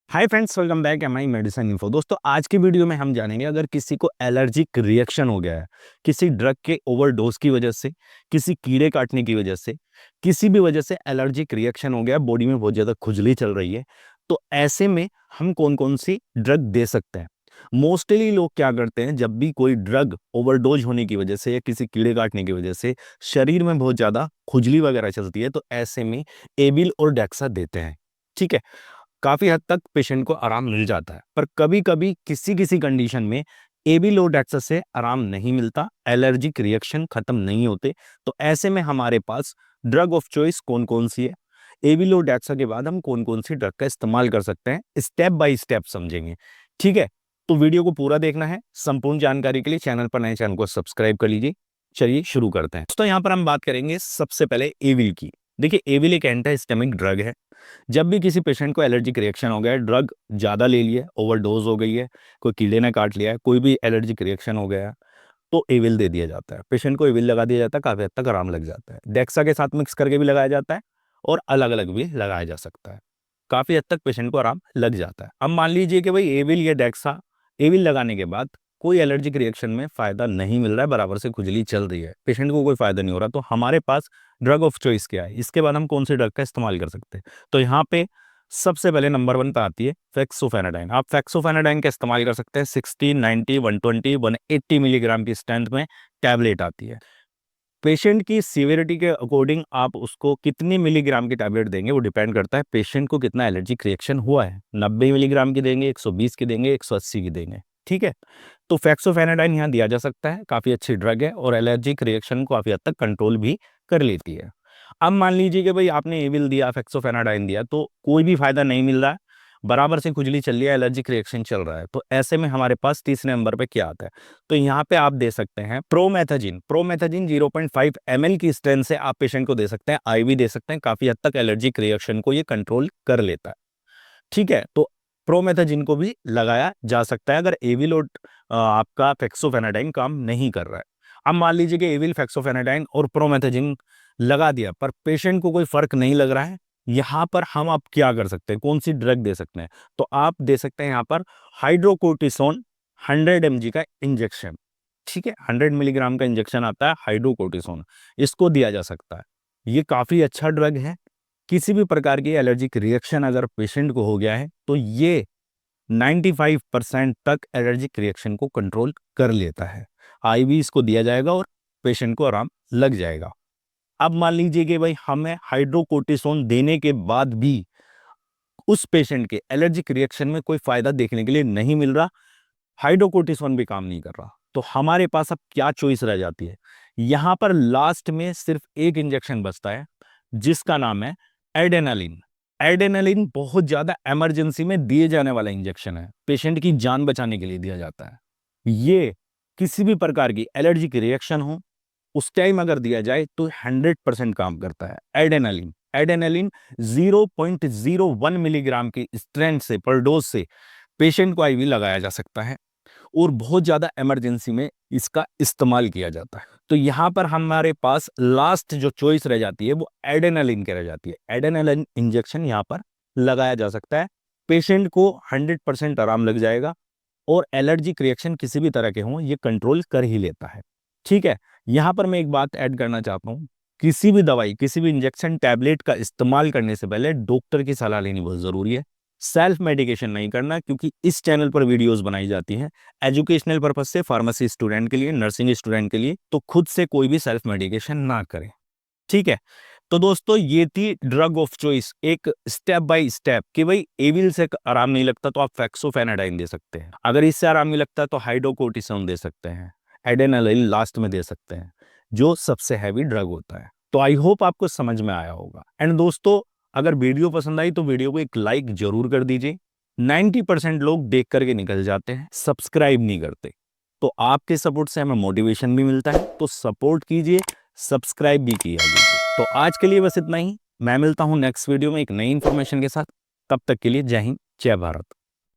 Hi friends, welcome back M I medicine info. दोस्तों, आज की वीडियो में हम जानेंगे अगर किसी को एलर्जिक रिएक्शन हो गया है किसी ड्रग के ओवरडोज की वजह से, किसी कीड़े काटने की वजह से, किसी भी वजह से एलर्जिक रिएक्शन हो गया, बॉडी में बहुत ज्यादा खुजली चल रही है, तो ऐसे में हम कौन कौन सी ड्रग दे सकते हैं। मोस्टली लोग क्या करते हैं, जब भी कोई ड्रग ओवरडोज होने की वजह से या किसी कीड़े काटने की वजह से शरीर में बहुत ज्यादा खुजली वगैरह चलती है, तो ऐसे में एबिल और डेक्सा देते हैं। ठीक है, काफी हद तक पेशेंट को आराम मिल जाता है, पर कभी कभी किसी किसी कंडीशन में एबिलोडेक्सा से आराम नहीं मिलता, एलर्जिक रिएक्शन खत्म नहीं होते। तो ऐसे में हमारे पास ड्रग ऑफ चॉइस कौन कौन सी है, एबिलोडेक्सा के बाद हम कौन कौन सी ड्रग का इस्तेमाल कर सकते हैं, स्टेप बाय स्टेप समझेंगे। ठीक है, तो वीडियो को पूरा देखना है। संपूर्ण जानकारी के लिए चैनल पर नए, चैनल को सब्सक्राइब कर लीजिए। चलिए शुरू करते हैं। तो यहाँ पर हम बात करेंगे सबसे पहले एविल की। देखिए, एविल एक एंटी हिस्टामिक ड्रग है। जब भी किसी पेशेंट को एलर्जिक रिएक्शन हो गया है, ड्रग ज्यादा ले लिया, ओवरडोज हो गई है, कोई कीड़े ने काट लिया है, कोई भी एलर्जिक रिएक्शन हो गया है, तो एविल दे दिया जाता है। पेशेंट को एविल लगा दिया जाता है, काफी हद तक आराम लग जाता है। डेक्सा के साथ मिक्स करके भी लगाया जाता है और अलग अलग भी लगाया जा सकता है। काफी हद तक पेशेंट को आराम लग जाता है। अब मान लीजिए कि भाई एविल या डेक्सा, एविल लगाने के बाद कोई एलर्जिक रिएक्शन में फायदा नहीं मिल रहा है, बराबर से खुजली चल रही है, पेशेंट को कोई फायदा नहीं हो रहा, तो हमारे पास ड्रग ऑफ चॉइस क्या है, इसके बाद हम कौन से ड्रग का इस्तेमाल कर सकते हैं। तो यहाँ पे सबसे पहले नंबर 1 पे आती है फेक्सोफेनाडाइन। आप फेक्सोफेनाडाइन का इस्तेमाल कर सकते हैं। 60, 90, 120, 180 मिलीग्राम की स्ट्रेंथ में टैबलेट आती है। पेशेंट की सीवियरिटी के अकॉर्डिंग आप उसको कितनी मिलीग्राम की टैबलेट देंगे, वो डिपेंड करता है पेशेंट को कितना एलर्जिक रिएक्शन हुआ है। 90 मिलीग्राम की देंगे, 120 की देंगे, 180 की देंगे। ठीक है, तो फेक्सोफेनाडाइन यहाँ दिया जा सकता है। काफी अच्छी ड्रग है और एलर्जिक रिएक्शन को काफी हद तक कंट्रोल भी कर लेती है। अब मान लीजिए कि भाई आपने एविल दिया, फेक्सोफेनाडाइन दिया, तो कोई भी फायदा नहीं मिल रहा है, बराबर से खुजली चल रही है, एलर्जिक रिएक्शन चल रहा है, तो ऐसे में हमारे पास तीसरे नंबर पे क्या आता है, तो यहाँ पे आप दे सकते हैं प्रोमेथाजिन। प्रोमेथाजिन 0.5 ml की स्ट्रेंथ से आप पेशेंट को दे सकते हैं, आईवी दे सकते हैं। काफी हद तक एलर्जिक रिएक्शन को ये कंट्रोल कर लेता है। ठीक है, तो प्रोमेथाजिन को भी लगाया जा सकता है अगर एविल और आपका फेक्सोफेनाडाइन काम नहीं कर रहा है। अब मान लीजिए कि एविल, फेक्सोफेनाडाइन और प्रोमेथाजिन लगा दिया, पर पेशेंट को कोई फर्क नहीं लग रहा है। यहाँ पर हम आप क्या कर सकते हैं, कौन सी ड्रग दे सकते हैं, तो आप दे सकते हैं यहाँ पर हाइड्रोकोर्टिसोन 100 mg का इंजेक्शन। ठीक है, 100 मिलीग्राम का इंजेक्शन आता है हाइड्रोकोर्टिसोन, इसको दिया जा सकता है। ये काफी अच्छा ड्रग है। किसी भी प्रकार की एलर्जिक रिएक्शन अगर पेशेंट को हो गया है, तो ये 95% तक एलर्जिक रिएक्शन को कंट्रोल कर लेता है। आईवी इसको दिया जाएगा और पेशेंट को आराम लग जाएगा। अब मान लीजिए कि भाई हमें हाइड्रोकोर्टिसोन देने के बाद भी उस पेशेंट के एलर्जिक रिएक्शन में कोई फायदा देखने के लिए नहीं मिल रहा, हाइड्रोकोर्टिसोन भी काम नहीं कर रहा, तो हमारे पास अब क्या चॉइस रह जाती है। यहां पर लास्ट में सिर्फ एक इंजेक्शन बचता है, जिसका नाम है एड्रेनालिन। एड्रेनालिन बहुत ज्यादा इमरजेंसी में दिए जाने वाला इंजेक्शन है, पेशेंट की जान बचाने के लिए दिया जाता है। ये किसी भी प्रकार की एलर्जिक रिएक्शन हो, उस टाइम अगर दिया जाए तो 100% काम करता है। एड्रेनालिन, एड्रेनालिन 0.01 मिलीग्राम की स्ट्रेंथ से, पर डोज से पेशेंट को आईवी लगाया जा सकता है और बहुत ज्यादा इमरजेंसी में इसका इस्तेमाल किया जाता है। तो यहां पर हमारे पास लास्ट जो चॉइस रह जाती है वो एड्रेनालिन की रह जाती है। एड्रेनालिन इंजेक्शन यहां पर लगाया जा सकता है, पेशेंट को 100% आराम लग जाएगा और एलर्जिक रिएक्शन किसी भी तरह के हों ये कंट्रोल कर ही लेता है। ठीक है, यहां पर मैं एक बात ऐड करना चाहता हूं, किसी भी दवाई, किसी भी इंजेक्शन, टैबलेट का इस्तेमाल करने से पहले डॉक्टर की सलाह लेनी बहुत जरूरी है। सेल्फ मेडिकेशन नहीं करना, क्योंकि इस चैनल पर वीडियोस बनाई जाती हैं एजुकेशनल पर्पज से, फार्मेसी स्टूडेंट के लिए, नर्सिंग स्टूडेंट के लिए, तो खुद से कोई भी सेल्फ मेडिकेशन ना करें। ठीक है, तो दोस्तों ये थी ड्रग ऑफ चॉइस, एक स्टेप बाय स्टेप कि भाई एविल से आराम नहीं लगता तो आप फेक्सोफेनाडाइन दे सकते हैं, अगर इससे आराम नहीं लगता तो हाइड्रोकोर्टिसोन दे सकते हैं, एड्रेनालिन लास्ट में दे सकते हैं, जो सबसे हैवी ड्रग होता है। तो आई होप आपको समझ में आया होगा। एंड दोस्तों, अगर वीडियो पसंद आई तो वीडियो को एक लाइक जरूर कर दीजिए। 90% लोग देख करके निकल जाते हैं, सब्सक्राइब नहीं करते, तो आपके सपोर्ट से हमें मोटिवेशन भी मिलता है, तो सपोर्ट कीजिए, सब्सक्राइब भी किया कीजिए। तो आज के लिए बस इतना ही। मैं मिलता हूं नेक्स्ट वीडियो में एक नई इंफॉर्मेशन के साथ। तब तक के लिए जय हिंद, जय भारत।